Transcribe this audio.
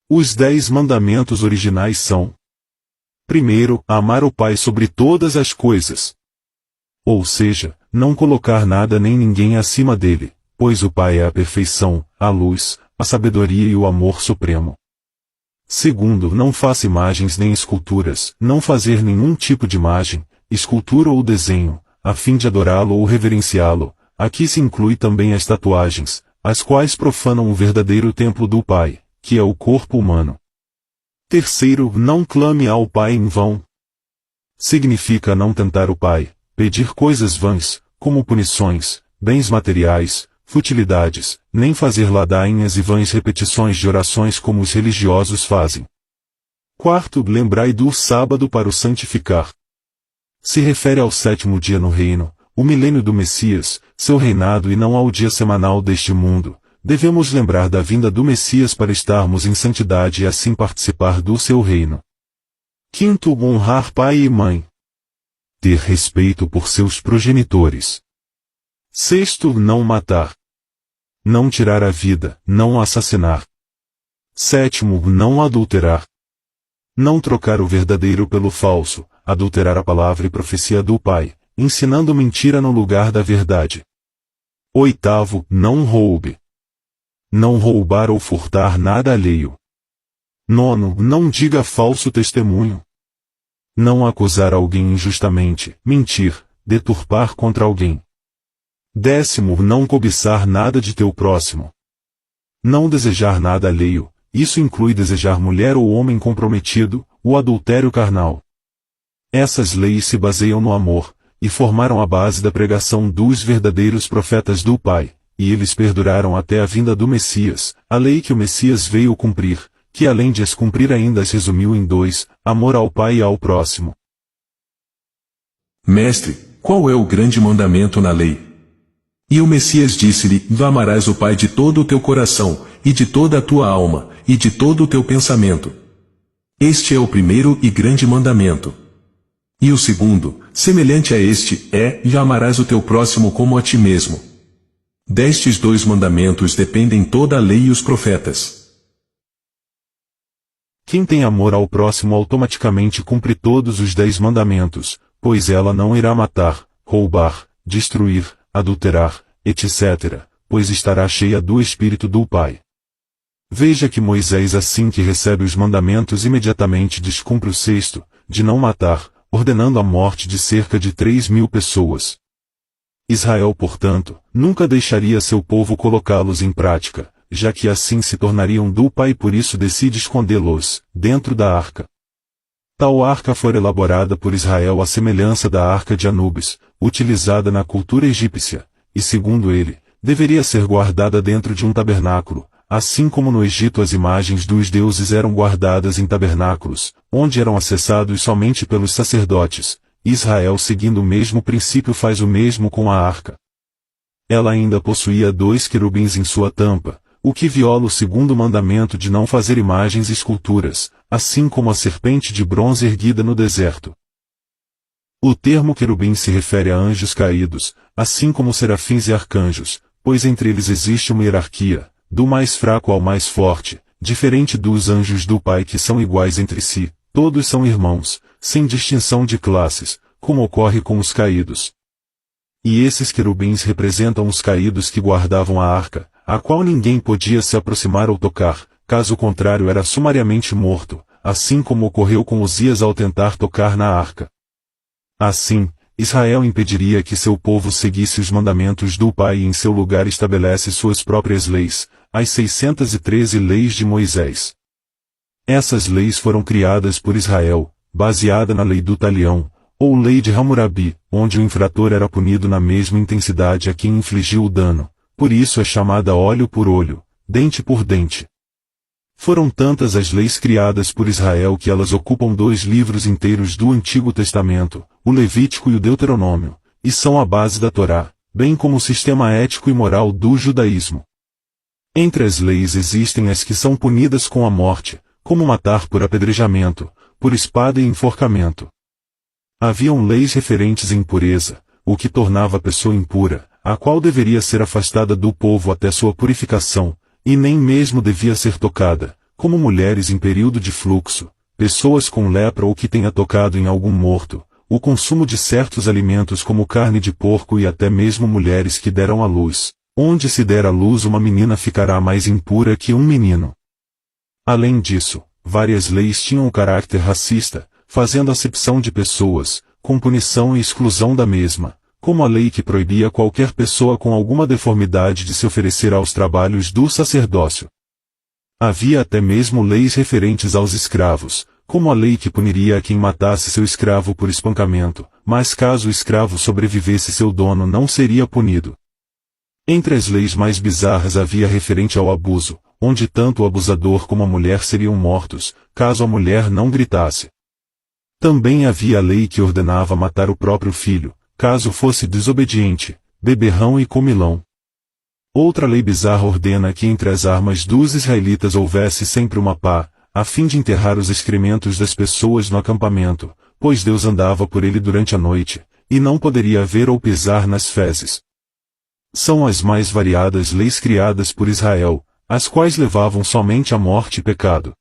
Os 10 mandamentos originais são: primeiro, amar o Pai sobre todas as coisas. Ou seja, não colocar nada nem ninguém acima dele, pois o Pai é a perfeição, a luz, a sabedoria e o amor supremo. Segundo, não faça imagens nem esculturas, não fazer nenhum tipo de imagem, escultura ou desenho, a fim de adorá-lo ou reverenciá-lo. Aqui se inclui também as tatuagens, as quais profanam o verdadeiro templo do Pai, que é o corpo humano. Terceiro, não clame ao Pai em vão. Significa não tentar o Pai, pedir coisas vãs, como punições, bens materiais, futilidades, nem fazer ladainhas e vãs repetições de orações como os religiosos fazem. Quarto, lembrai do sábado para o santificar. Se refere ao 7º dia no reino, o milênio do Messias, seu reinado e não ao dia semanal deste mundo. Devemos lembrar da vinda do Messias para estarmos em santidade e assim participar do seu reino. Quinto, honrar pai e mãe. Ter respeito por seus progenitores. Sexto, não matar. Não tirar a vida, não assassinar. Sétimo, não adulterar. Não trocar o verdadeiro pelo falso, adulterar a palavra e profecia do Pai, ensinando mentira no lugar da verdade. Oitavo, não roube. Não roubar ou furtar nada alheio. Nono, não diga falso testemunho. Não acusar alguém injustamente, mentir, deturpar contra alguém. Décimo, não cobiçar nada de teu próximo. Não desejar nada alheio, isso inclui desejar mulher ou homem comprometido, o adultério carnal. Essas leis se baseiam no amor, e formaram a base da pregação dos verdadeiros profetas do Pai, e eles perduraram até a vinda do Messias, a lei que o Messias veio cumprir, que além de as cumprir ainda as resumiu em 2, amor ao Pai e ao próximo. Mestre, qual é o grande mandamento na lei? E o Messias disse-lhe, amarás o Pai de todo o teu coração, e de toda a tua alma, e de todo o teu pensamento. Este é o primeiro e grande mandamento. E o segundo, semelhante a este, é, amarás o teu próximo como a ti mesmo. Destes 2 mandamentos dependem toda a lei e os profetas. Quem tem amor ao próximo automaticamente cumpre todos os 10 mandamentos, pois ela não irá matar, roubar, destruir, adulterar, etc., pois estará cheia do Espírito do Pai. Veja que Moisés, assim que recebe os mandamentos, imediatamente descumpre o 6º, de não matar, ordenando a morte de cerca de 3.000 pessoas. Israel, portanto, nunca deixaria seu povo colocá-los em prática, já que assim se tornariam do Pai e por isso decide escondê-los dentro da arca. Tal arca foi elaborada por Israel à semelhança da arca de Anubis, utilizada na cultura egípcia, e segundo ele, deveria ser guardada dentro de um tabernáculo, assim como no Egito as imagens dos deuses eram guardadas em tabernáculos, onde eram acessados somente pelos sacerdotes. Israel, seguindo o mesmo princípio, faz o mesmo com a arca. Ela ainda possuía 2 querubins em sua tampa, o que viola o 2º mandamento de não fazer imagens e esculturas, assim como a serpente de bronze erguida no deserto. O termo querubim se refere a anjos caídos, assim como serafins e arcanjos, pois entre eles existe uma hierarquia, do mais fraco ao mais forte, diferente dos anjos do Pai que são iguais entre si, todos são irmãos, sem distinção de classes, como ocorre com os caídos. E esses querubins representam os caídos que guardavam a arca, a qual ninguém podia se aproximar ou tocar, caso contrário era sumariamente morto, assim como ocorreu com Uzias ao tentar tocar na arca. Assim, Israel impediria que seu povo seguisse os mandamentos do Pai e em seu lugar estabelece suas próprias leis, as 613 leis de Moisés. Essas leis foram criadas por Israel, baseada na lei do talião, ou lei de Hammurabi, onde o infrator era punido na mesma intensidade a quem infligiu o dano, por isso é chamada olho por olho, dente por dente. Foram tantas as leis criadas por Israel que elas ocupam 2 livros inteiros do Antigo Testamento, o Levítico e o Deuteronômio, e são a base da Torá, bem como o sistema ético e moral do judaísmo. Entre as leis existem as que são punidas com a morte, como matar por apedrejamento, por espada e enforcamento. Haviam leis referentes à impureza, o que tornava a pessoa impura, a qual deveria ser afastada do povo até sua purificação, e nem mesmo devia ser tocada, como mulheres em período de fluxo, pessoas com lepra ou que tenha tocado em algum morto, o consumo de certos alimentos como carne de porco e até mesmo mulheres que deram à luz. Onde se der à luz uma menina ficará mais impura que um menino. Além disso, várias leis tinham um caráter racista, fazendo acepção de pessoas, com punição e exclusão da mesma, como a lei que proibia qualquer pessoa com alguma deformidade de se oferecer aos trabalhos do sacerdócio. Havia até mesmo leis referentes aos escravos, como a lei que puniria a quem matasse seu escravo por espancamento, mas caso o escravo sobrevivesse seu dono não seria punido. Entre as leis mais bizarras havia referente ao abuso, onde tanto o abusador como a mulher seriam mortos, caso a mulher não gritasse. Também havia a lei que ordenava matar o próprio filho, caso fosse desobediente, beberrão e comilão. Outra lei bizarra ordena que entre as armas dos israelitas houvesse sempre uma pá, a fim de enterrar os excrementos das pessoas no acampamento, pois Deus andava por ele durante a noite, e não poderia ver ou pisar nas fezes. São as mais variadas leis criadas por Israel, as quais levavam somente à morte e pecado.